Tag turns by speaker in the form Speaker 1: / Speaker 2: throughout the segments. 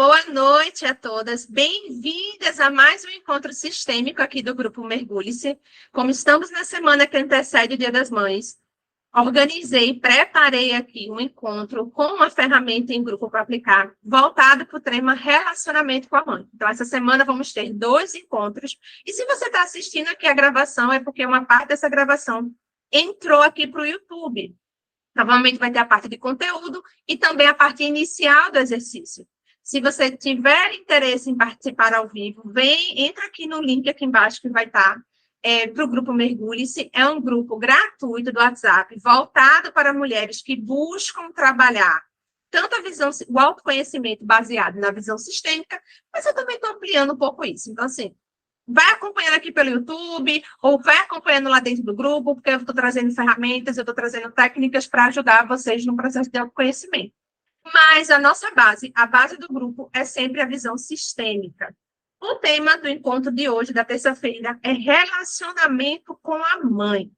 Speaker 1: Boa noite a todas. Bem-vindas a mais um encontro sistêmico aqui do Grupo Mergulhe-se. Como estamos na semana que antecede o Dia das Mães, preparei aqui um encontro com uma ferramenta em grupo para aplicar, voltado para o tema relacionamento com a mãe. Então, essa semana vamos ter 2 encontros. E se você está assistindo aqui a gravação, é porque uma parte dessa gravação entrou aqui para o YouTube. Provavelmente vai ter a parte de conteúdo e também a parte inicial do exercício. Se você tiver interesse em participar ao vivo, entra aqui no link aqui embaixo que vai estar para o Grupo Mergulhe-se. É um grupo gratuito do WhatsApp, voltado para mulheres que buscam trabalhar tanto o autoconhecimento baseado na visão sistêmica, mas eu também estou ampliando um pouco isso. Então, assim, vai acompanhando aqui pelo YouTube, ou vai acompanhando lá dentro do grupo, porque eu estou trazendo ferramentas, eu estou trazendo técnicas para ajudar vocês no processo de autoconhecimento. Mas a nossa base, a base do grupo, é sempre a visão sistêmica. O tema do encontro de hoje, da terça-feira, é relacionamento com a mãe.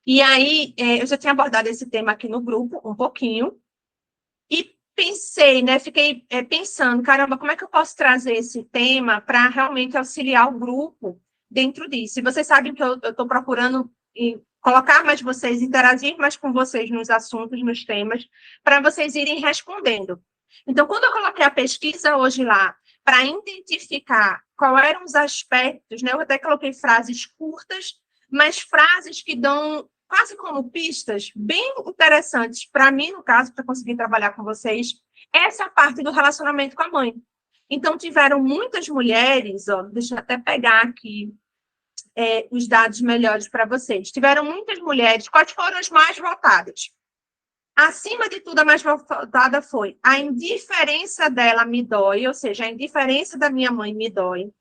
Speaker 1: E aí, eu já tinha abordado esse tema aqui no grupo, um pouquinho, e pensei, né? Fiquei pensando, caramba, como é que eu posso trazer esse tema para realmente auxiliar o grupo dentro disso? E vocês sabem que eu estou procurando colocar mais vocês, interagir mais com vocês nos assuntos, nos temas, para vocês irem respondendo. Então, quando eu coloquei a pesquisa hoje lá, para identificar quais eram os aspectos, né? Eu até coloquei frases curtas, mas frases que dão quase como pistas bem interessantes para mim, no caso, para conseguir trabalhar com vocês, essa parte do relacionamento com a mãe. Então, tiveram muitas mulheres, deixa eu até pegar aqui os dados melhores para vocês. Tiveram muitas mulheres, quais foram as mais votadas? Acima de tudo, a mais votada foi a indiferença dela me dói, ou seja, a indiferença da minha mãe me dói.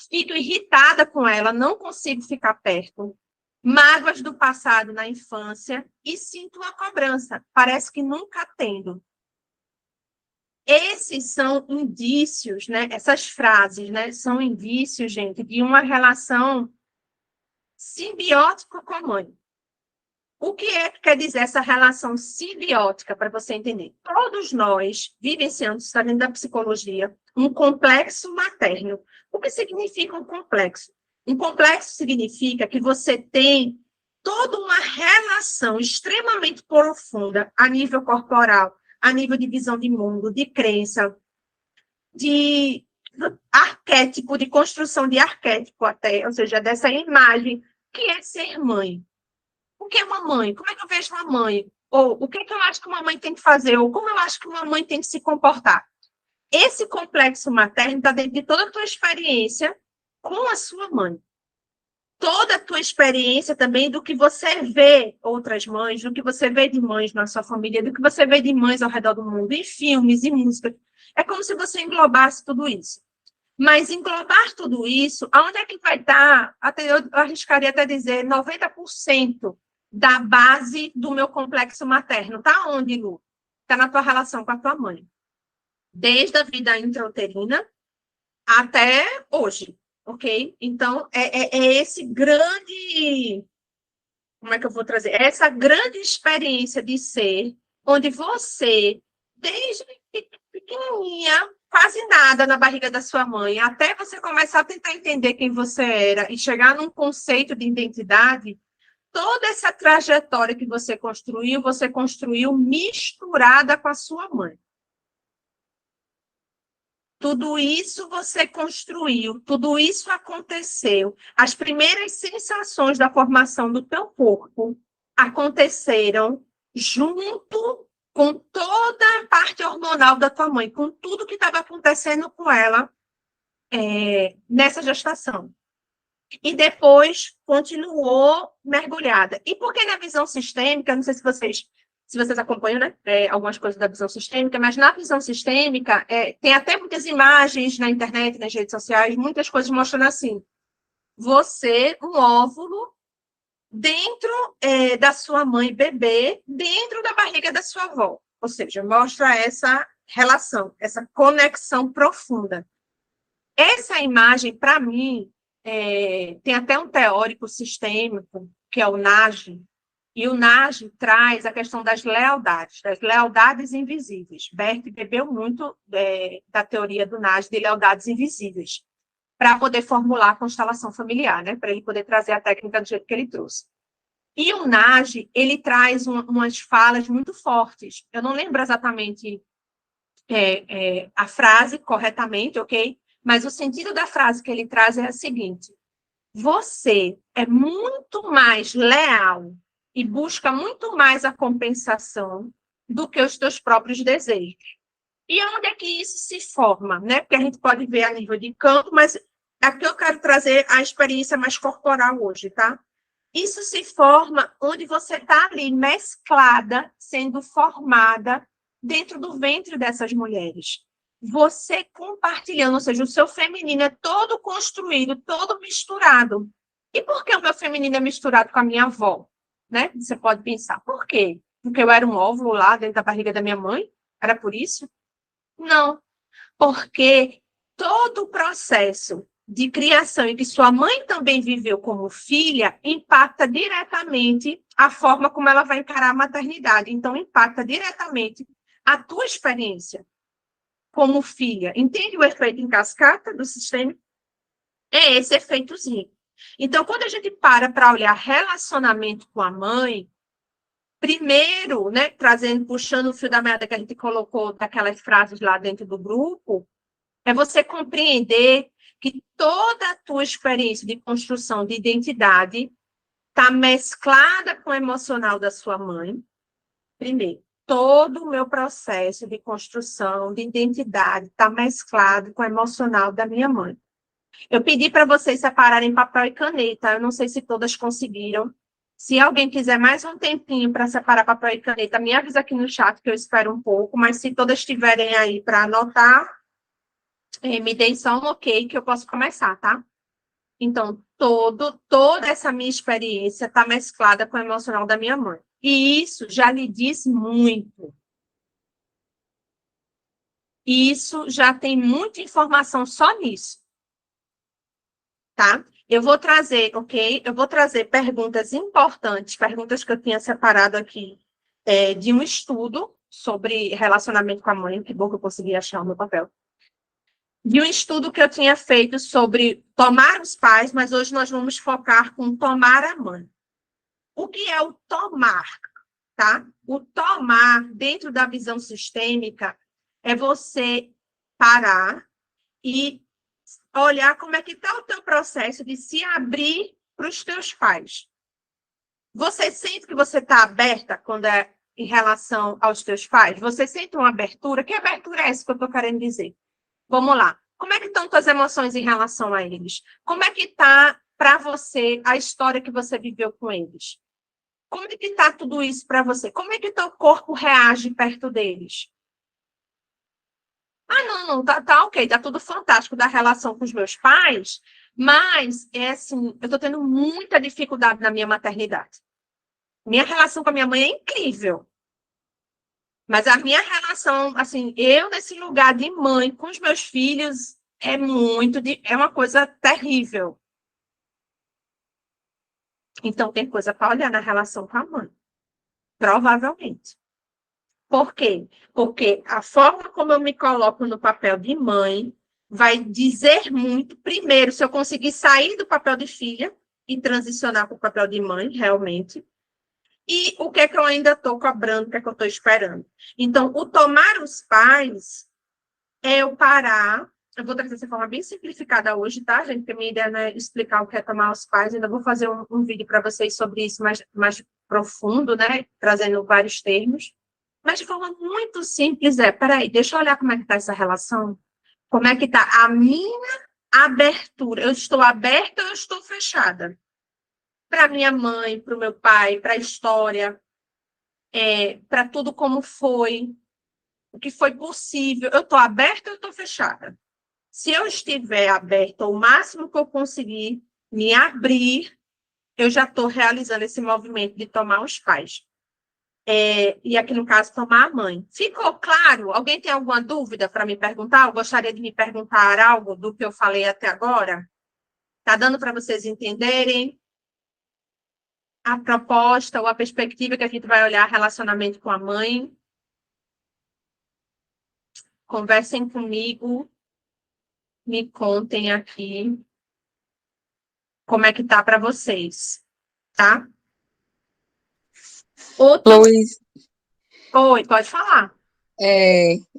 Speaker 1: Fico irritada com ela, não consigo ficar perto. Mágoas do passado na infância e sinto uma cobrança, parece que nunca tendo. Esses são indícios, né? Essas frases, né? São indícios, gente, de uma relação simbiótica com a mãe. O que quer dizer essa relação simbiótica, para você entender? Todos nós vivenciamos, está dentro da psicologia, um complexo materno. O que significa um complexo? Um complexo significa que você tem toda uma relação extremamente profunda a nível corporal, a nível de visão de mundo, de crença, de arquétipo, de construção de arquétipo até, ou seja, dessa imagem que é ser mãe. O que é uma mãe? Como é que eu vejo uma mãe? Ou o que é que eu acho que uma mãe tem que fazer? Ou como eu acho que uma mãe tem que se comportar? Esse complexo materno está dentro de toda a tua experiência com a sua mãe. Toda a tua experiência também do que você vê outras mães, do que você vê de mães na sua família, do que você vê de mães ao redor do mundo, em filmes, em música. É como se você englobasse tudo isso. Mas englobar tudo isso, aonde é que vai estar? Até eu arriscaria até dizer 90% da base do meu complexo materno. Está onde, Lu? Está na tua relação com a tua mãe. Desde a vida intrauterina até hoje, ok? Então, é esse grande... Como é que eu vou trazer? Essa grande experiência de ser, onde você, desde pequenininha, quase nada na barriga da sua mãe, até você começar a tentar entender quem você era e chegar num conceito de identidade, toda essa trajetória que você construiu misturada com a sua mãe. Tudo isso você construiu, tudo isso aconteceu. As primeiras sensações da formação do teu corpo aconteceram junto com toda a parte hormonal da tua mãe, com tudo que estava acontecendo com ela nessa gestação. E depois continuou mergulhada. E por que na visão sistêmica? Não sei se vocês acompanham, né? Algumas coisas da visão sistêmica, mas na visão sistêmica tem até muitas imagens na internet, nas redes sociais, muitas coisas mostrando assim. Você, um óvulo, dentro da sua mãe bebê, dentro da barriga da sua avó. Ou seja, mostra essa relação, essa conexão profunda. Essa imagem, para mim, tem até um teórico sistêmico, que é o Nagy, E o Nagy traz a questão das lealdades invisíveis. Bert bebeu muito da teoria do Nagy de lealdades invisíveis, para poder formular a constelação familiar, né? Para ele poder trazer a técnica do jeito que ele trouxe. E o Nagy, ele traz umas falas muito fortes. Eu não lembro exatamente a frase corretamente, ok? Mas o sentido da frase que ele traz é o seguinte: você é muito mais leal e busca muito mais a compensação do que os teus próprios desejos. E onde é que isso se forma, né? Porque a gente pode ver a nível de campo, mas aqui eu quero trazer a experiência mais corporal hoje, tá? Isso se forma onde você está ali mesclada, sendo formada dentro do ventre dessas mulheres. Você compartilhando, ou seja, o seu feminino é todo construído, todo misturado. E por que o meu feminino é misturado com a minha avó? Né? Você pode pensar, por quê? Porque eu era um óvulo lá dentro da barriga da minha mãe? Era por isso? Não, porque todo o processo de criação e que sua mãe também viveu como filha impacta diretamente a forma como ela vai encarar a maternidade. Então, impacta diretamente a tua experiência como filha. Entende o efeito em cascata do sistema? É esse efeitozinho. Então, quando a gente para olhar relacionamento com a mãe, primeiro, né, puxando o fio da meada que a gente colocou daquelas frases lá dentro do grupo, é você compreender que toda a tua experiência de construção de identidade está mesclada com o emocional da sua mãe. Primeiro, todo o meu processo de construção de identidade está mesclado com o emocional da minha mãe. Eu pedi para vocês separarem papel e caneta. Eu não sei se todas conseguiram. Se alguém quiser mais um tempinho para separar papel e caneta, me avisa aqui no chat que eu espero um pouco. Mas se todas estiverem aí para anotar, me deem só um ok que eu posso começar, tá? Então, toda essa minha experiência está mesclada com o emocional da minha mãe. E isso já lhe diz muito. Isso já tem muita informação só nisso. Tá? Eu vou trazer, ok? Eu vou trazer perguntas importantes, perguntas que eu tinha separado aqui de um estudo sobre relacionamento com a mãe. Que bom que eu consegui achar o meu papel. De um estudo que eu tinha feito sobre tomar os pais, mas hoje nós vamos focar com tomar a mãe. O que é o tomar? Tá? O tomar, dentro da visão sistêmica, é você parar e olhar como é que está o teu processo de se abrir para os teus pais. Você sente que você está aberta quando é em relação aos teus pais? Você sente uma abertura? Que abertura é essa que eu estou querendo dizer? Vamos lá. Como é que estão tuas emoções em relação a eles? Como é que está para você a história que você viveu com eles? Como é que está tudo isso para você? Como é que teu corpo reage perto deles? Ah, não, tá ok, tá tudo fantástico da relação com os meus pais, mas é assim, eu estou tendo muita dificuldade na minha maternidade. Minha relação com a minha mãe é incrível. Mas a minha relação, assim, eu nesse lugar de mãe com os meus filhos é uma coisa terrível. Então tem coisa para olhar na relação com a mãe. Provavelmente. Por quê? Porque a forma como eu me coloco no papel de mãe vai dizer muito, primeiro, se eu conseguir sair do papel de filha e transicionar para o papel de mãe, realmente, e o que é que eu ainda estou cobrando, o que é que eu estou esperando. Então, o tomar os pais é eu parar. Eu vou trazer essa forma bem simplificada hoje, tá, gente? Porque a minha ideia não é explicar o que é tomar os pais. Ainda vou fazer um vídeo para vocês sobre isso mais profundo, né? Trazendo vários termos. Mas de forma muito simples peraí, deixa eu olhar como é que está essa relação. Como é que está a minha abertura. Eu estou aberta ou eu estou fechada? Para minha mãe, para o meu pai, para a história, para tudo como foi, o que foi possível. Eu estou aberta ou eu estou fechada? Se eu estiver aberta o máximo que eu conseguir me abrir, eu já estou realizando esse movimento de tomar os pais. E aqui, no caso, tomar a mãe. Ficou claro? Alguém tem alguma dúvida para me perguntar? Eu gostaria de me perguntar algo do que eu falei até agora? Está dando para vocês entenderem? a proposta ou a perspectiva que a gente vai olhar relacionamento com a mãe. Conversem comigo, me contem aqui como é que tá para vocês, tá? Outro...
Speaker 2: Luiz,
Speaker 1: Oi, pode falar.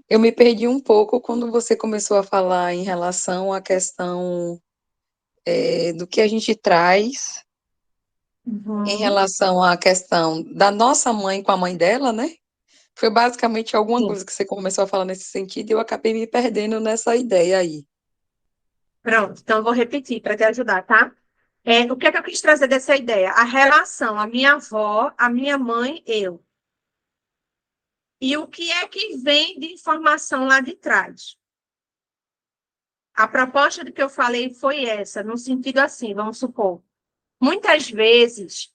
Speaker 2: eu me perdi um pouco quando você começou a falar em relação à questão, do que a gente traz em
Speaker 1: Uhum.
Speaker 2: relação à questão da nossa mãe com a mãe dela, né? Foi basicamente alguma
Speaker 1: Sim.
Speaker 2: coisa que você começou a falar nesse sentido e eu acabei me perdendo nessa ideia aí.
Speaker 1: Pronto, então eu vou repetir para te ajudar, tá? O que é que eu quis trazer dessa ideia? A relação, a minha avó, a minha mãe, eu. E o que é que vem de informação lá de trás? A proposta do que eu falei foi essa, no sentido assim, vamos supor. Muitas vezes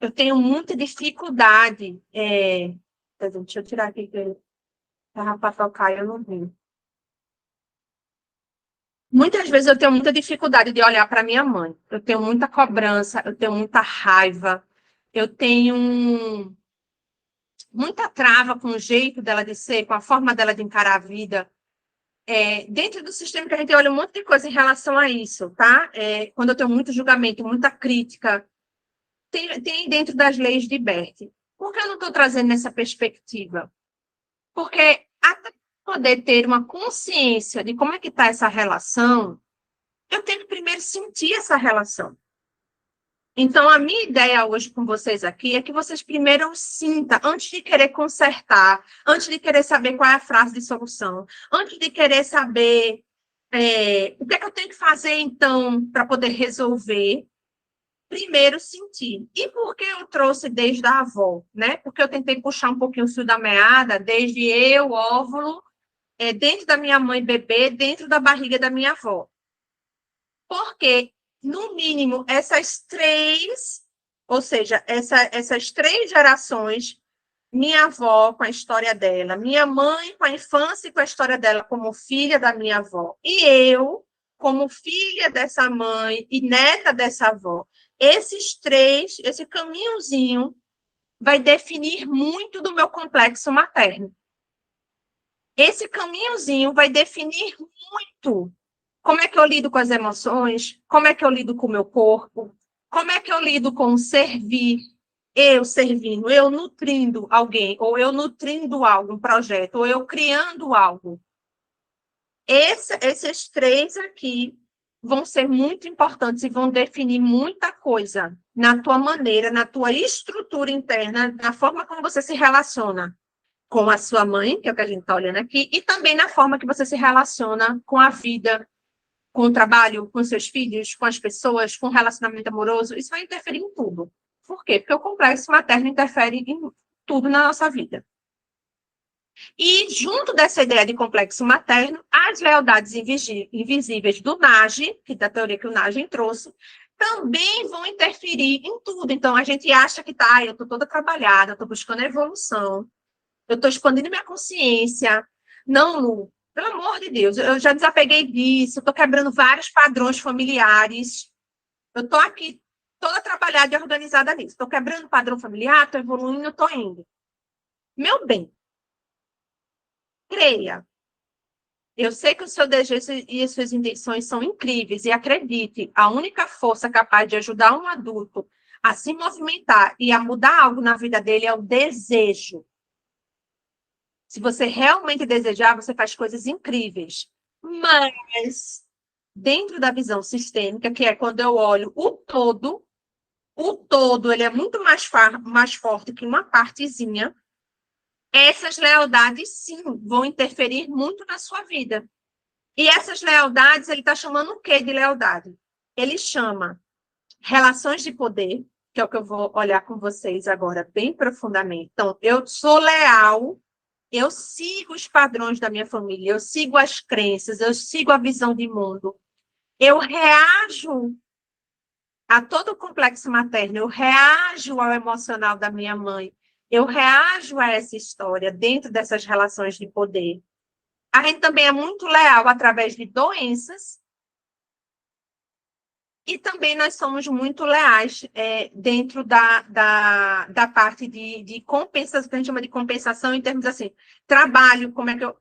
Speaker 1: eu tenho muita dificuldade. Deixa eu tirar aqui, que estava para tocar e eu não vi. Muitas vezes eu tenho muita dificuldade de olhar para minha mãe. Eu tenho muita cobrança, eu tenho muita raiva, eu tenho muita trava com o jeito dela de ser, com a forma dela de encarar a vida. Dentro do sistema que a gente olha um monte de coisa em relação a isso, tá? Quando eu tenho muito julgamento, muita crítica, tem dentro das leis de Bert. Por que eu não estou trazendo nessa perspectiva? Porque até poder ter uma consciência de como é que está essa relação, eu tenho que primeiro sentir essa relação. Então, a minha ideia hoje com vocês aqui é que vocês primeiro sintam, antes de querer consertar, antes de querer saber qual é a frase de solução, antes de querer saber o que é que eu tenho que fazer, então, para poder resolver, primeiro sentir. E por que eu trouxe desde a avó, né? Porque eu tentei puxar um pouquinho o fio da meada, desde eu, óvulo, dentro da minha mãe bebê, dentro da barriga da minha avó. Porque, no mínimo, essas três, ou seja, essas três gerações, minha avó com a história dela, minha mãe com a infância e com a história dela como filha da minha avó, e eu como filha dessa mãe e neta dessa avó. Esses três, esse caminhozinho vai definir muito do meu complexo materno. Esse caminhozinho vai definir muito como é que eu lido com as emoções, como é que eu lido com o meu corpo, como é que eu lido com o servir, eu servindo, eu nutrindo alguém, ou eu nutrindo algo, um projeto, ou eu criando algo. Esses três aqui vão ser muito importantes e vão definir muita coisa na tua maneira, na tua estrutura interna, na forma como você se relaciona com a sua mãe, que é o que a gente está olhando aqui, e também na forma que você se relaciona com a vida, com o trabalho, com seus filhos, com as pessoas, com o relacionamento amoroso. Isso vai interferir em tudo. Por quê? Porque o complexo materno interfere em tudo na nossa vida. E, junto dessa ideia de complexo materno, as lealdades invisíveis do Nage, que da teoria que o Nage trouxe, também vão interferir em tudo. Então, a gente acha que eu estou toda trabalhada, estou buscando evolução, eu estou expandindo minha consciência. Não, Lu, pelo amor de Deus, eu já desapeguei disso, estou quebrando vários padrões familiares. Eu estou aqui toda trabalhada e organizada nisso. Estou quebrando padrão familiar, estou evoluindo, estou indo. Meu bem, creia. Eu sei que o seu desejo e as suas intenções são incríveis, e acredite, a única força capaz de ajudar um adulto a se movimentar e a mudar algo na vida dele é o desejo. Se você realmente desejar, você faz coisas incríveis. Mas, dentro da visão sistêmica, que é quando eu olho o todo ele é muito mais forte que uma partezinha, essas lealdades, sim, vão interferir muito na sua vida. E essas lealdades, ele está chamando o quê de lealdade? Ele chama relações de poder, que é o que eu vou olhar com vocês agora bem profundamente. Então, eu sou leal, eu sigo os padrões da minha família, eu sigo as crenças, eu sigo a visão de mundo. Eu reajo a todo o complexo materno, eu reajo ao emocional da minha mãe, eu reajo a essa história dentro dessas relações de poder. A gente também é muito leal através de doenças, E também nós somos muito leais dentro da parte de compensação, que a gente chama de compensação em termos assim, trabalho,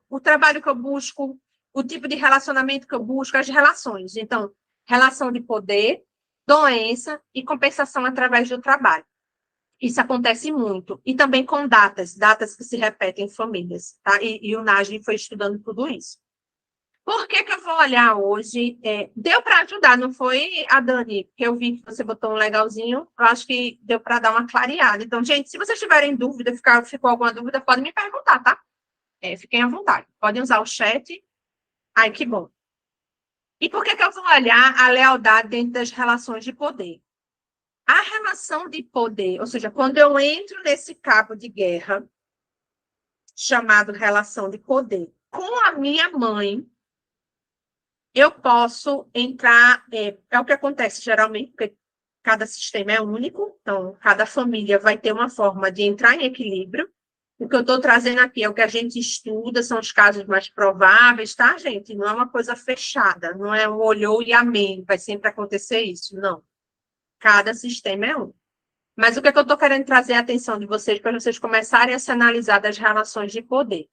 Speaker 1: o trabalho que eu busco, o tipo de relacionamento que eu busco, as relações. Então, relação de poder, doença e compensação através do trabalho. Isso acontece muito. E também com datas que se repetem em famílias, tá? E o Nagy foi estudando tudo isso. Por que que eu vou olhar hoje? Deu para ajudar, não foi, a Dani? Que eu vi que você botou um legalzinho. Eu acho que deu para dar uma clareada. Então, gente, se vocês tiverem dúvida, ficou alguma dúvida, podem me perguntar, tá? Fiquem à vontade. Podem usar o chat. Ai, que bom. E por que que eu vou olhar a lealdade dentro das relações de poder? A relação de poder, ou seja, quando eu entro nesse cabo de guerra, chamado relação de poder, com a minha mãe, eu posso entrar, é o que acontece geralmente, porque cada sistema é único, então cada família vai ter uma forma de entrar em equilíbrio. O que eu estou trazendo aqui é o que a gente estuda, são os casos mais prováveis, tá, gente? Não é uma coisa fechada, não é um olhou e amém, vai sempre acontecer isso, não. Cada sistema é um. Mas o que, é que eu estou querendo trazer a atenção de vocês para vocês começarem a se analisar das relações de poder?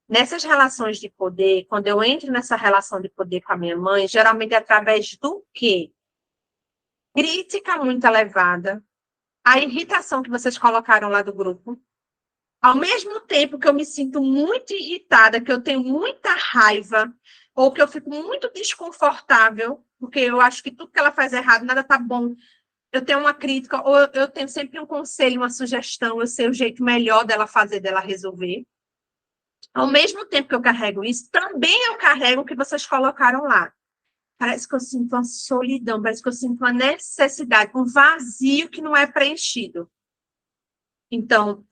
Speaker 1: Nessas relações de poder, quando eu entro nessa relação de poder com a minha mãe, geralmente é através do quê? Crítica muito elevada, a irritação que vocês colocaram lá do grupo. Ao mesmo tempo que eu me sinto muito irritada, que eu tenho muita raiva, ou que eu fico muito desconfortável, porque eu acho que tudo que ela faz é errado, nada tá bom. Eu tenho uma crítica, ou eu tenho sempre um conselho, uma sugestão, eu sei o jeito melhor dela fazer, dela resolver. Ao mesmo tempo que eu carrego isso, também eu carrego o que vocês colocaram lá. Parece que eu sinto uma solidão, parece que eu sinto uma necessidade, um vazio que não é preenchido. Então,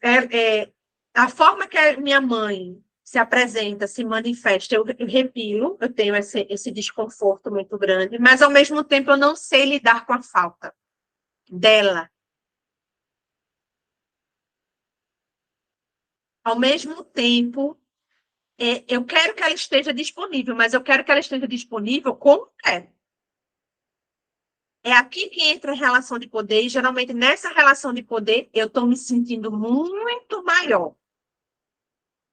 Speaker 1: a forma que a minha mãe se apresenta, se manifesta, eu repilo, eu tenho esse desconforto muito grande, mas ao mesmo tempo eu não sei lidar com a falta dela. Ao mesmo tempo, eu quero que ela esteja disponível, mas eu quero que ela esteja disponível como é. É aqui que entra a relação de poder, e geralmente nessa relação de poder eu estou me sentindo muito maior.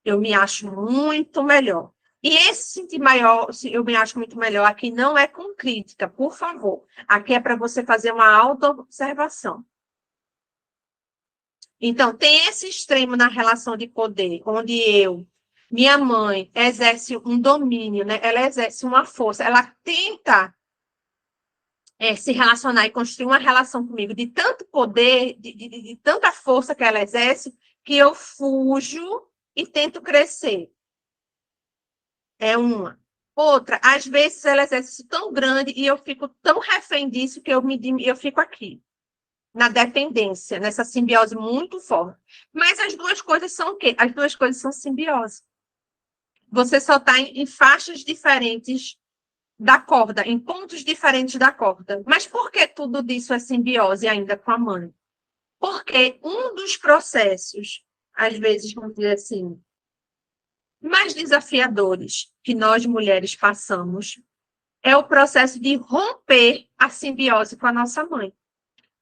Speaker 1: Eu me acho muito melhor. E esse sentir maior, eu me acho muito melhor, aqui não é com crítica, por favor. Aqui é para você fazer uma auto-observação. Então, tem esse extremo na relação de poder, onde minha mãe, exerce um domínio, né? Ela exerce uma força, ela tenta se relacionar e construir uma relação comigo de tanto poder, de tanta força que ela exerce, que eu fujo e tento crescer. É uma. Outra, às vezes ela exerce isso tão grande e eu fico tão refém disso que eu fico aqui, na dependência, nessa simbiose muito forte. Mas as duas coisas são o quê? As duas coisas são simbiose. Você só está em faixas diferentes da corda, em pontos diferentes da corda. Mas por que tudo disso é simbiose ainda com a mãe? Porque um dos processos, às vezes, vamos dizer assim, mais desafiadores que nós mulheres passamos é o processo de romper a simbiose com a nossa mãe.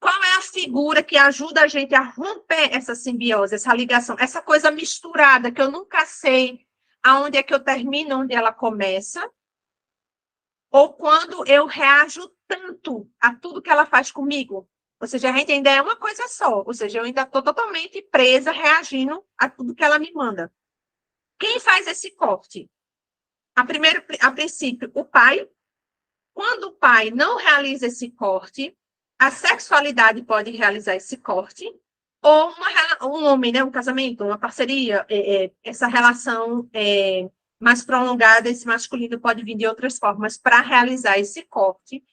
Speaker 1: Qual é a figura que ajuda a gente a romper essa simbiose, essa ligação, essa coisa misturada que eu nunca sei aonde é que eu termino, onde ela começa, ou quando eu reajo tanto a tudo que ela faz comigo. Ou seja, a gente ainda é uma coisa só. Ou seja, eu ainda estou totalmente presa, reagindo a tudo que ela me manda. Quem faz esse corte? A princípio, o pai. Quando o pai não realiza esse corte, a sexualidade pode realizar esse corte, ou um homem, né, um casamento, uma parceria, essa relação mais prolongada, esse masculino pode vir de outras formas para realizar esse corte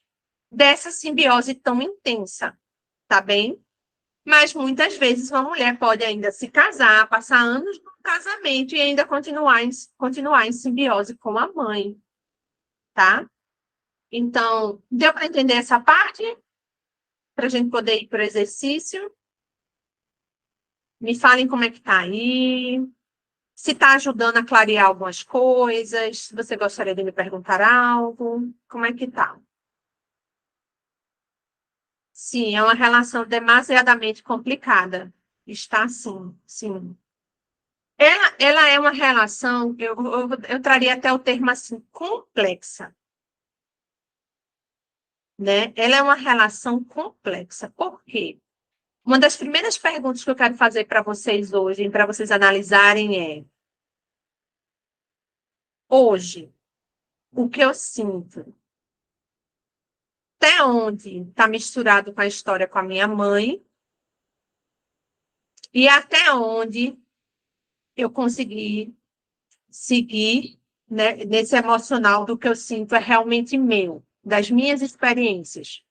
Speaker 1: dessa simbiose tão intensa, tá bem? Mas muitas vezes uma mulher pode ainda se casar, passar anos no casamento e ainda continuar em simbiose com a mãe, tá? Então, deu para entender essa parte? Para a gente poder ir para o exercício? Me falem como é que está aí. Se está ajudando a clarear algumas coisas. Se você gostaria de me perguntar algo. Como é que está? Sim, é uma relação demasiadamente complicada. Está sim, sim. Ela é uma relação, eu traria até o termo assim, complexa, né? Ela é uma relação complexa. Por quê? Uma das primeiras perguntas que eu quero fazer para vocês hoje, para vocês analisarem é: hoje, o que eu sinto? Até onde está misturado com a história com a minha mãe? E até onde eu consegui seguir, né, nesse emocional do que eu sinto é realmente meu, das minhas experiências.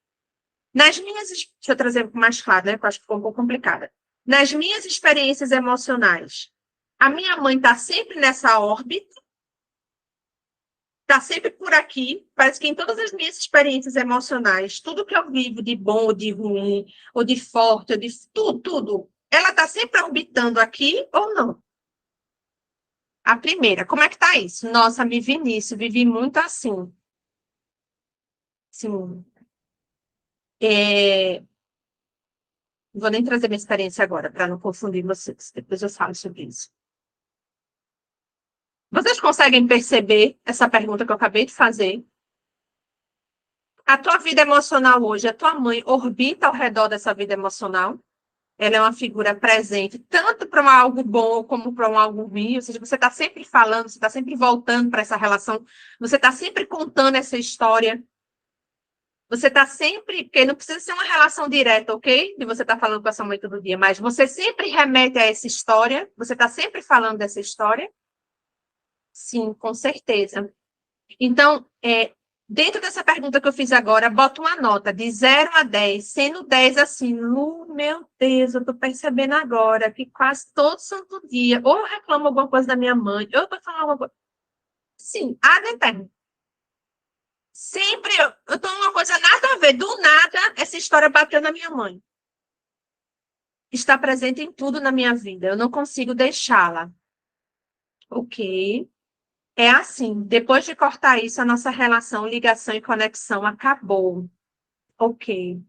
Speaker 1: Deixa eu trazer mais claro, né, porque eu acho que ficou um pouco complicada. Nas minhas experiências emocionais, a minha mãe está sempre nessa órbita, está sempre por aqui, parece que em todas as minhas experiências emocionais, tudo que eu vivo de bom ou de ruim, ou de forte, ou de tudo, ela está sempre orbitando aqui ou não? A primeira, como é que tá isso? Nossa, me vi nisso, vivi muito assim. Sim. É, não vou nem trazer minha experiência agora, para não confundir vocês. Depois eu falo sobre isso. Vocês conseguem perceber essa pergunta que eu acabei de fazer? A tua vida emocional hoje, a tua mãe orbita ao redor dessa vida emocional? Ela é uma figura presente, tanto para um algo bom como para um algo ruim. Ou seja, você está sempre falando, você está sempre voltando para essa relação, você está sempre contando essa história. Você está sempre, porque não precisa ser uma relação direta, ok? De você estar falando com a sua mãe todo dia, mas você sempre remete a essa história, você está sempre falando dessa história? Sim, com certeza. Então, dentro dessa pergunta que eu fiz agora, bota uma nota de 0 a 10, sendo 10 assim, meu Deus, eu estou percebendo agora que quase todo santo dia, ou eu reclamo alguma coisa da minha mãe, ou eu estou falando alguma coisa. Sim, ad eterno. Sempre eu tô numa coisa nada a ver, do nada, essa história bateu na minha mãe. Está presente em tudo na minha vida. Eu não consigo deixá-la. Ok. É assim. Depois de cortar isso, a nossa relação, ligação e conexão acabou. Ok.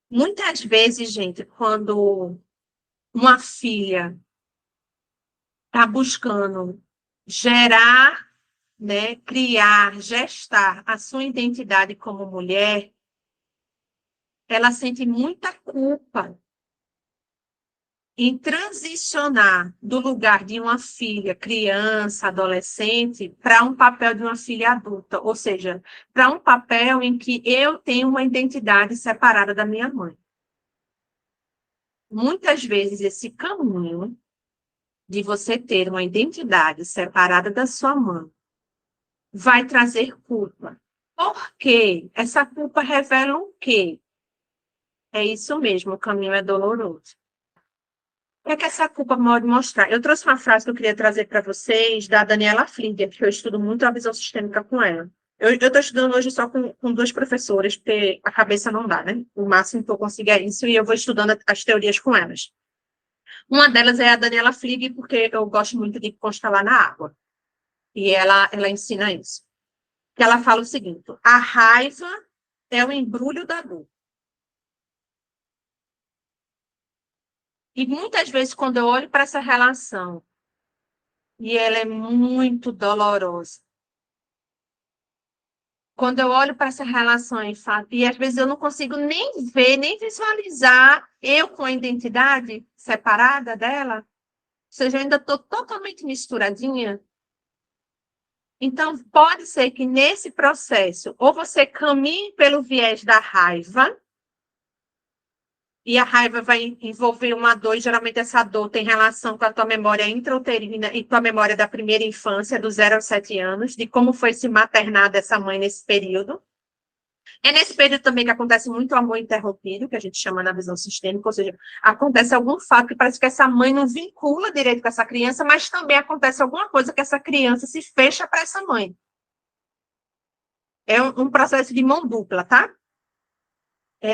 Speaker 1: Muitas vezes, gente, quando uma filha está buscando gerar, né, criar, gestar a sua identidade como mulher, ela sente muita culpa em transicionar do lugar de uma filha, criança, adolescente, para um papel de uma filha adulta, ou seja, para um papel em que eu tenho uma identidade separada da minha mãe. Muitas vezes esse caminho de você ter uma identidade separada da sua mãe vai trazer culpa. Por quê? Essa culpa revela o quê? É isso mesmo, o caminho é doloroso. O que essa culpa pode mostrar? Eu trouxe uma frase que eu queria trazer para vocês da Daniela Flieger, que eu estudo muito a visão sistêmica com ela. Eu estou estudando hoje só com duas professoras, porque a cabeça não dá, né? O máximo que eu consigo é isso, e eu vou estudando as teorias com elas. Uma delas é a Daniela Flieger, porque eu gosto muito de constelar na água. E ela ensina isso. Que ela fala o seguinte: a raiva é o embrulho da dor. E muitas vezes, quando eu olho para essa relação, e ela é muito dolorosa, quando eu olho para essa relação e às vezes eu não consigo nem ver, nem visualizar eu com a identidade separada dela, ou seja, eu ainda estou totalmente misturadinha. Então, pode ser que nesse processo, ou você caminhe pelo viés da raiva, e a raiva vai envolver uma dor, e geralmente essa dor tem relação com a tua memória intrauterina e tua memória da primeira infância, dos 0 aos 7 anos, de como foi se maternar dessa mãe nesse período. É nesse período também que acontece muito amor interrompido, que a gente chama na visão sistêmica, ou seja, acontece algum fato que parece que essa mãe não vincula direito com essa criança, mas também acontece alguma coisa que essa criança se fecha para essa mãe. É um processo de mão dupla, tá?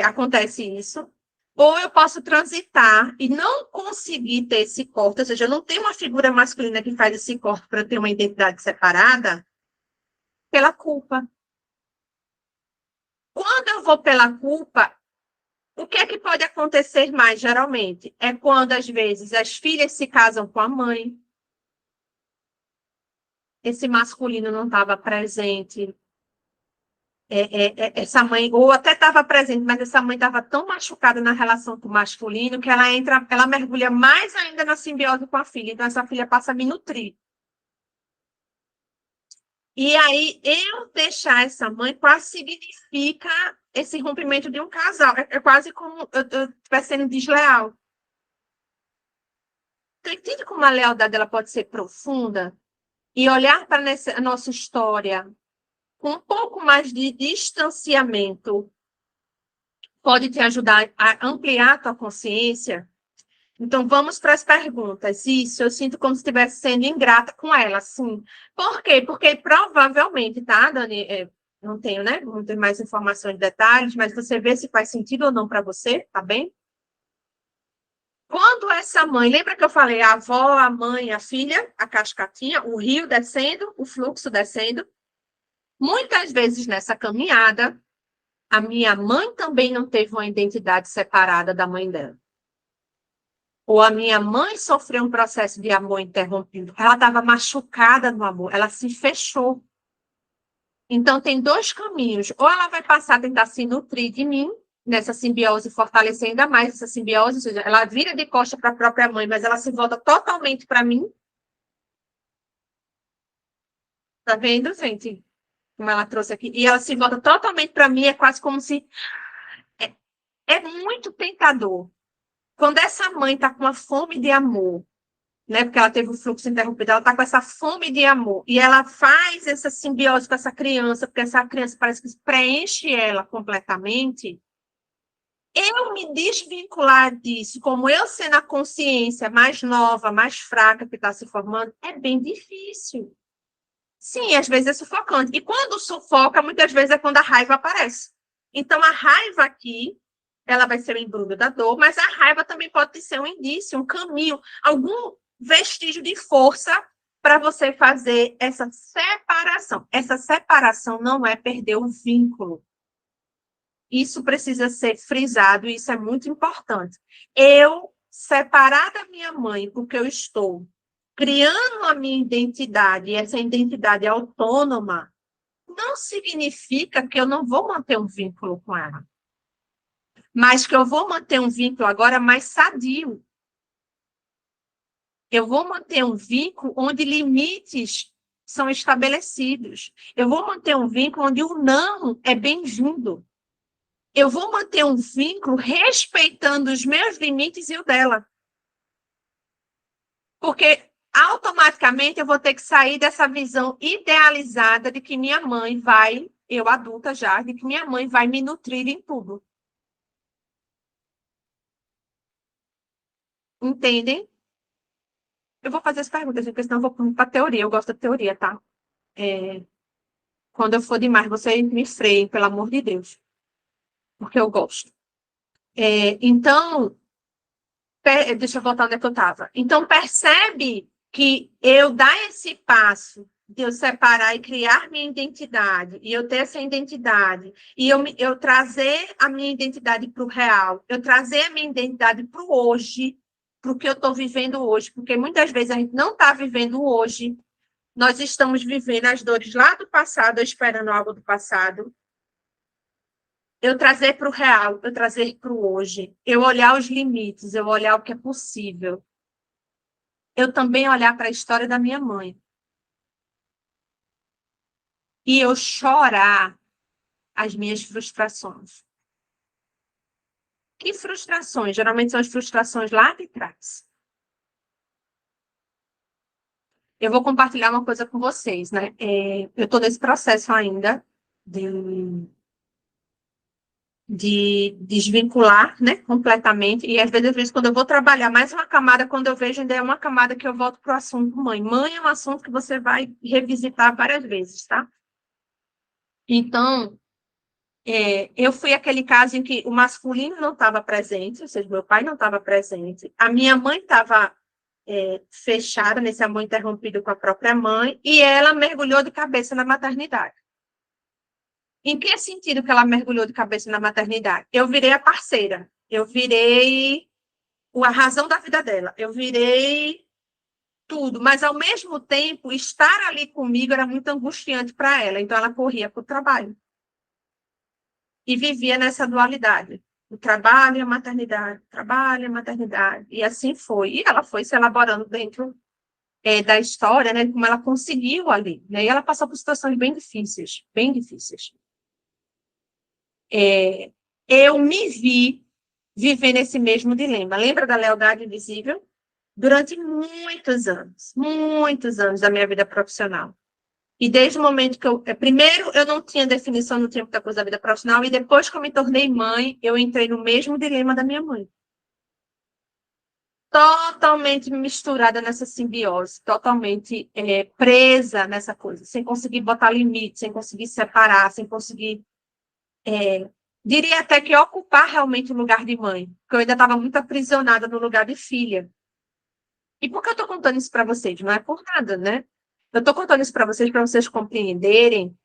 Speaker 1: Acontece isso. Ou eu posso transitar e não conseguir ter esse corte, ou seja, eu não tenho uma figura masculina que faz esse corte para eu ter uma identidade separada pela culpa. Quando eu vou pela culpa, O que é que pode acontecer mais, geralmente? É quando, às vezes, as filhas se casam com a mãe, esse masculino não estava presente, essa mãe, ou até estava presente, mas essa mãe estava tão machucada na relação com o masculino que ela mergulha mais ainda na simbiose com a filha. Então, essa filha passa a me nutrir. E aí, eu deixar essa mãe quase significa esse rompimento de um casal. É quase como eu estivesse sendo desleal. Então, entende como a lealdade ela pode ser profunda? E olhar para a nossa história com um pouco mais de distanciamento pode te ajudar a ampliar a tua consciência. Então, vamos para as perguntas. Isso, eu sinto como se estivesse sendo ingrata com ela, sim. Por quê? Porque provavelmente, tá, Dani? Não tenho, né? Muitas mais informações de detalhes, mas você vê se faz sentido ou não para você, tá bem? Quando essa mãe, lembra que eu falei a avó, a mãe, a filha, a cascatinha, o rio descendo, o fluxo descendo? Muitas vezes nessa caminhada, a minha mãe também não teve uma identidade separada da mãe dela. Ou a minha mãe sofreu um processo de amor interrompido. Ela estava machucada no amor, ela se fechou. Então, tem dois caminhos. Ou ela vai passar a tentar se nutrir de mim, nessa simbiose, fortalecer ainda mais essa simbiose, ou seja, ela vira de costa para a própria mãe, mas ela se volta totalmente para mim. Tá vendo, gente? Como ela trouxe aqui. E ela se volta totalmente para mim, é quase como se. É, é muito tentador. Quando essa mãe está com uma fome de amor, né? Porque ela teve o fluxo interrompido, ela está com essa fome de amor. E ela faz essa simbiose com essa criança, porque essa criança parece que preenche ela completamente. Eu me desvincular disso, como eu sendo a consciência mais nova, mais fraca que está se formando, é bem difícil. Sim, às vezes é sufocante. E quando sufoca, muitas vezes é quando a raiva aparece. Então, a raiva aqui, ela vai ser o embrulho da dor, mas a raiva também pode ser um indício, um caminho, algum vestígio de força para você fazer essa separação. Essa separação não é perder o vínculo. Isso precisa ser frisado, e isso é muito importante. Eu separar da minha mãe, porque eu estou criando a minha identidade, e essa identidade é autônoma, não significa que eu não vou manter um vínculo com ela, mas que eu vou manter um vínculo agora mais sadio. Eu vou manter um vínculo onde limites são estabelecidos. Eu vou manter um vínculo onde o não é bem-vindo. Eu vou manter um vínculo respeitando os meus limites e o dela. Porque automaticamente eu vou ter que sair dessa visão idealizada de que minha mãe vai, eu adulta já, de que minha mãe vai me nutrir em tudo. Entendem? Eu vou fazer as perguntas, porque senão eu vou para a teoria. Eu gosto da teoria, tá? Quando eu for demais, vocês me freiem, pelo amor de Deus. Porque eu gosto. Então, deixa eu voltar onde é que eu estava. Então, percebe que eu dar esse passo de eu separar e criar minha identidade, e eu ter essa identidade, e eu trazer a minha identidade para o real, eu trazer a minha identidade para o hoje, para o que eu estou vivendo hoje, porque muitas vezes a gente não está vivendo o hoje, nós estamos vivendo as dores lá do passado, esperando algo do passado, eu trazer para o real, eu trazer para o hoje, eu olhar os limites, eu olhar o que é possível. Eu também olhar para a história da minha mãe. E eu chorar as minhas frustrações. Que frustrações? Geralmente são as frustrações lá de trás. Eu vou compartilhar uma coisa com vocês, né? Eu estou nesse processo ainda de desvincular, né, completamente. E às vezes, quando eu vou trabalhar mais uma camada, quando eu vejo, ainda é uma camada que eu volto para o assunto mãe. Mãe é um assunto que você vai revisitar várias vezes, tá? Então, eu fui aquele caso em que o masculino não estava presente, ou seja, meu pai não estava presente, a minha mãe estava fechada nesse amor interrompido com a própria mãe, e ela mergulhou de cabeça na maternidade. Em que sentido que ela mergulhou de cabeça na maternidade? Eu virei a parceira, eu virei a razão da vida dela, eu virei tudo, mas ao mesmo tempo, estar ali comigo era muito angustiante para ela, então ela corria para o trabalho e vivia nessa dualidade. O trabalho e a maternidade, trabalho e a maternidade, e assim foi. E ela foi se elaborando dentro da história, né, como ela conseguiu ali, né, e ela passou por situações bem difíceis, bem difíceis. Eu me vi vivendo esse mesmo dilema. Lembra da lealdade invisível? Durante muitos anos da minha vida profissional. E desde o momento que primeiro, eu não tinha definição, não tinha muita coisa da vida profissional, e depois que eu me tornei mãe, eu entrei no mesmo dilema da minha mãe. Totalmente misturada nessa simbiose, totalmente presa nessa coisa, sem conseguir botar limite, sem conseguir separar, sem conseguir, diria até que ocupar realmente o lugar de mãe, porque eu ainda estava muito aprisionada no lugar de filha. E por que eu estou contando isso para vocês? Não é por nada, né? Eu estou contando isso para vocês compreenderem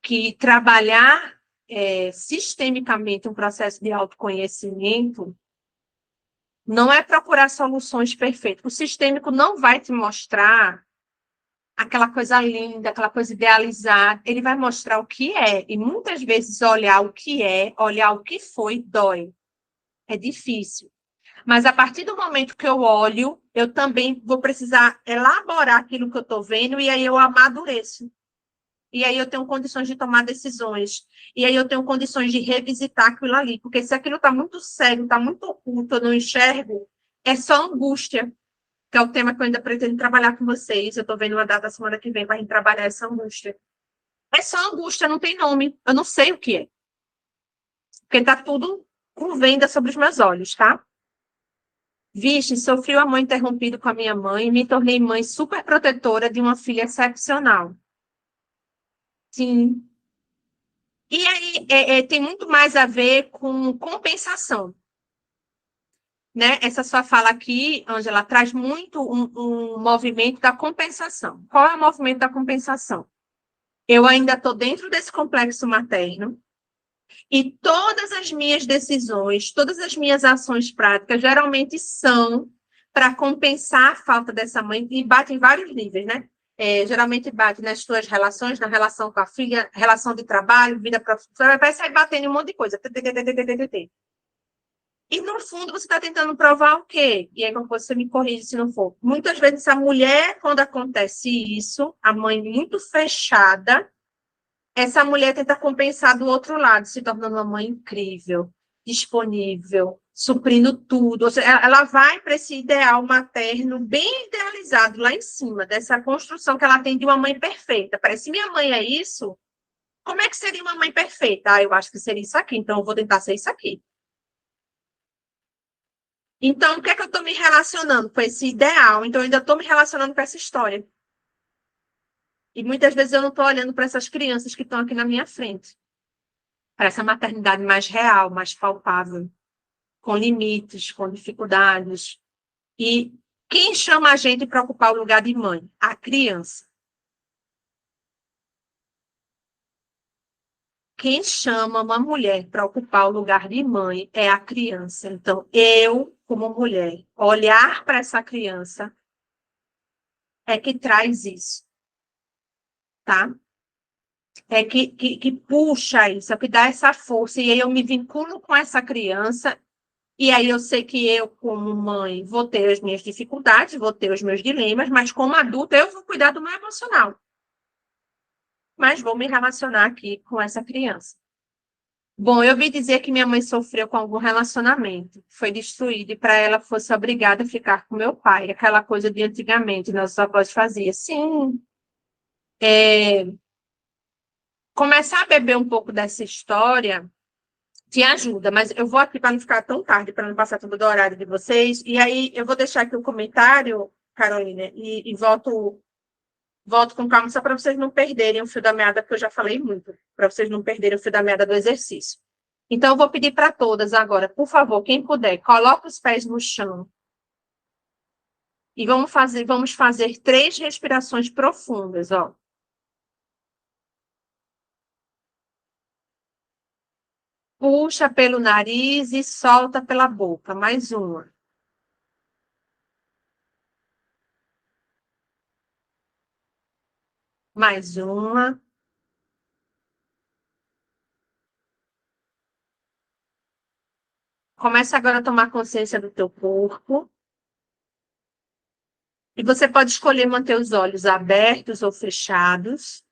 Speaker 1: que trabalhar sistemicamente um processo de autoconhecimento não é procurar soluções perfeitas. O sistêmico não vai te mostrar aquela coisa linda, aquela coisa idealizada. Ele vai mostrar o que é. E muitas vezes olhar o que é, olhar o que foi, dói. É difícil. Mas a partir do momento que eu olho, eu também vou precisar elaborar aquilo que eu estou vendo e aí eu amadureço. E aí eu tenho condições de tomar decisões. E aí eu tenho condições de revisitar aquilo ali. Porque se aquilo está muito cego, está muito oculto, eu não enxergo, é só angústia, que é o tema que eu ainda pretendo trabalhar com vocês. Eu estou vendo uma data semana que vem para a gente trabalhar essa angústia. É só angústia, não tem nome. Eu não sei o que é. Porque está tudo com venda sobre os meus olhos, tá? Vixe, sofri o amor interrompido com a minha mãe e me tornei mãe super protetora de uma filha excepcional. Sim. E aí tem muito mais a ver com compensação, né? Essa sua fala aqui, Ângela, traz muito um movimento da compensação. Qual é o movimento da compensação? Eu ainda estou dentro desse complexo materno e todas as minhas decisões, todas as minhas ações práticas geralmente são para compensar a falta dessa mãe e bate em vários níveis, né? Geralmente bate nas suas relações, na relação com a filha, relação de trabalho, vida profissional, vai sair batendo em um monte de coisa. E, no fundo, você está tentando provar o quê? E aí, como você me corrige se não for. Muitas vezes, a mulher, quando acontece isso, a mãe muito fechada, essa mulher tenta compensar do outro lado, se tornando uma mãe incrível, disponível, suprindo tudo. Ou seja, ela vai para esse ideal materno bem idealizado lá em cima, dessa construção que ela tem de uma mãe perfeita. Parece que minha mãe é isso, como é que seria uma mãe perfeita? Ah, eu acho que seria isso aqui, então eu vou tentar ser isso aqui. Então, o que é que eu estou me relacionando com esse ideal? Então, eu ainda estou me relacionando com essa história. E muitas vezes eu não estou olhando para essas crianças que estão aqui na minha frente. Para essa maternidade mais real, mais palpável, com limites, com dificuldades. E quem chama a gente para ocupar o lugar de mãe? A criança. Quem chama uma mulher para ocupar o lugar de mãe é a criança. Então, eu, como mulher, olhar para essa criança é que traz isso, tá? É que puxa isso, é que dá essa força. E aí eu me vinculo com essa criança, e aí eu sei que eu, como mãe, vou ter as minhas dificuldades, vou ter os meus dilemas, mas como adulta eu vou cuidar do meu emocional. Mas vou me relacionar aqui com essa criança. Bom, eu ouvi dizer que minha mãe sofreu com algum relacionamento, foi destruído, e para ela fosse obrigada a ficar com meu pai, aquela coisa de antigamente, nossos avós faziam. Sim, começar a beber um pouco dessa história te ajuda, mas eu vou aqui para não ficar tão tarde, para não passar todo o horário de vocês. E aí eu vou deixar aqui o comentário, Carolina, e volto com calma, só para vocês não perderem o fio da meada, porque eu já falei muito, para vocês não perderem o fio da meada do exercício. Então, eu vou pedir para todas agora, por favor, quem puder, coloque os pés no chão. E vamos fazer 3 respirações profundas, ó. Puxa pelo nariz e solta pela boca. Mais uma. Mais uma. Começa agora a tomar consciência do teu corpo. E você pode escolher manter os olhos abertos ou fechados.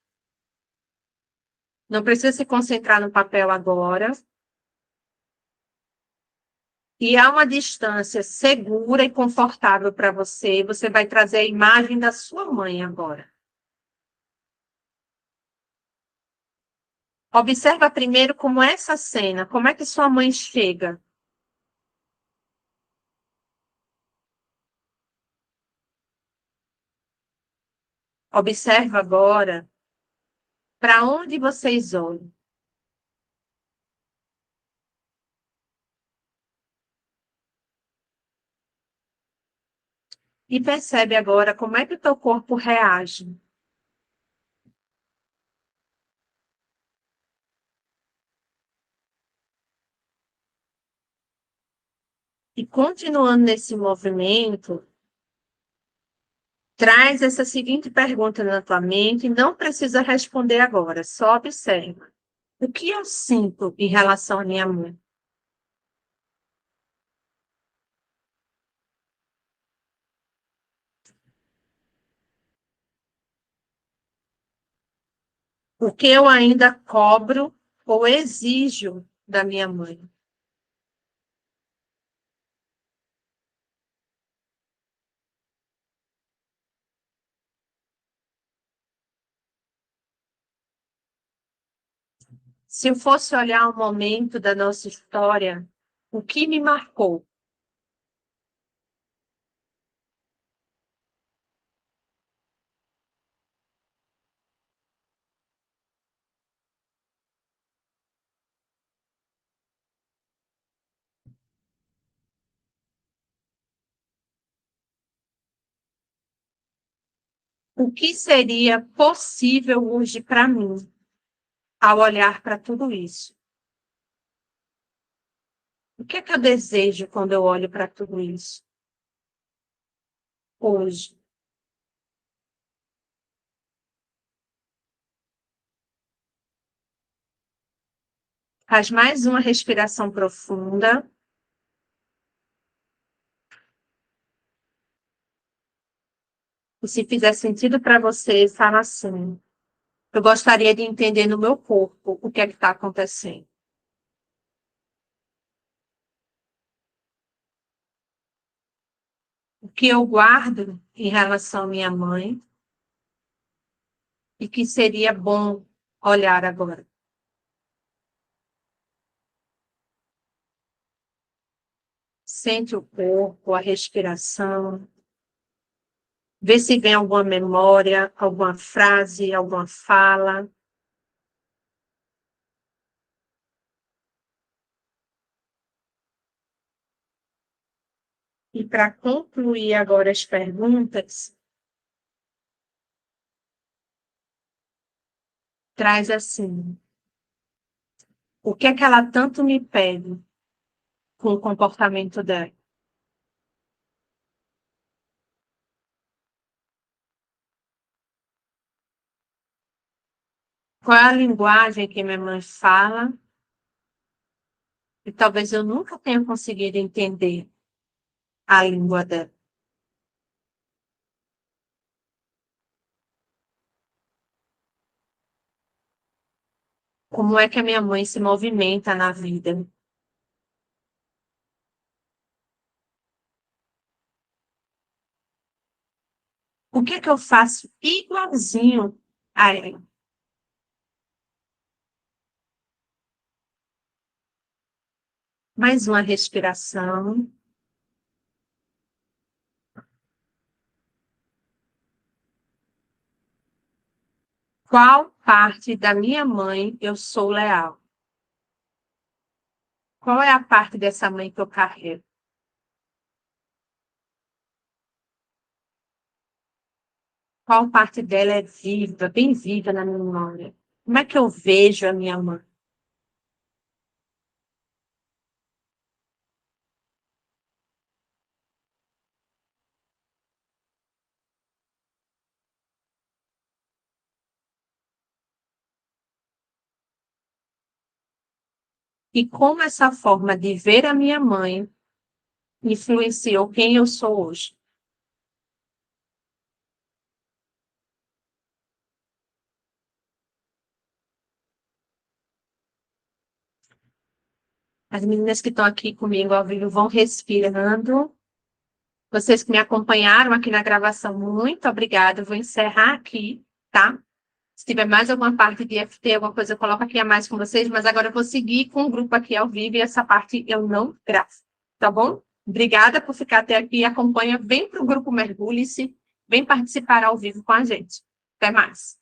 Speaker 1: Não precisa se concentrar no papel agora. E há uma distância segura e confortável para você. Você vai trazer a imagem da sua mãe agora. Observa primeiro como é essa cena, como é que sua mãe chega. Observa agora para onde vocês olham. E percebe agora como é que o teu corpo reage. E continuando nesse movimento, traz essa seguinte pergunta na tua mente, não precisa responder agora, só observa. O que eu sinto em relação à minha mãe? O que eu ainda cobro ou exijo da minha mãe? Se eu fosse olhar um momento da nossa história, o que me marcou? O que seria possível hoje para mim ao olhar para tudo isso? O que é que eu desejo quando eu olho para tudo isso hoje? Faz mais uma respiração profunda. E se fizer sentido para você, fala assim. Eu gostaria de entender no meu corpo o que é que está acontecendo. O que eu guardo em relação à minha mãe e que seria bom olhar agora. Sente o corpo, a respiração. Vê se vem alguma memória, alguma frase, alguma fala. E para concluir agora as perguntas, traz assim: o que é que ela tanto me pede com o comportamento dela? Qual é a linguagem que minha mãe fala e talvez eu nunca tenha conseguido entender a língua dela? Como é que a minha mãe se movimenta na vida? O que é que eu faço igualzinho a ela? Mais uma respiração. Qual parte da minha mãe eu sou leal? Qual é a parte dessa mãe que eu carrego? Qual parte dela é viva, bem viva na minha memória? Como é que eu vejo a minha mãe? e como essa forma de ver a minha mãe influenciou quem eu sou hoje. As meninas que estão aqui comigo ao vivo vão respirando. Vocês que me acompanharam aqui na gravação, muito obrigada. Eu vou encerrar aqui, tá? Se tiver mais alguma parte de FT, alguma coisa, eu coloco aqui a mais com vocês, mas agora eu vou seguir com o grupo aqui ao vivo e essa parte eu não gravo, tá bom? Obrigada por ficar até aqui. Acompanha, vem para o grupo Mergulhe-se, vem participar ao vivo com a gente. Até mais.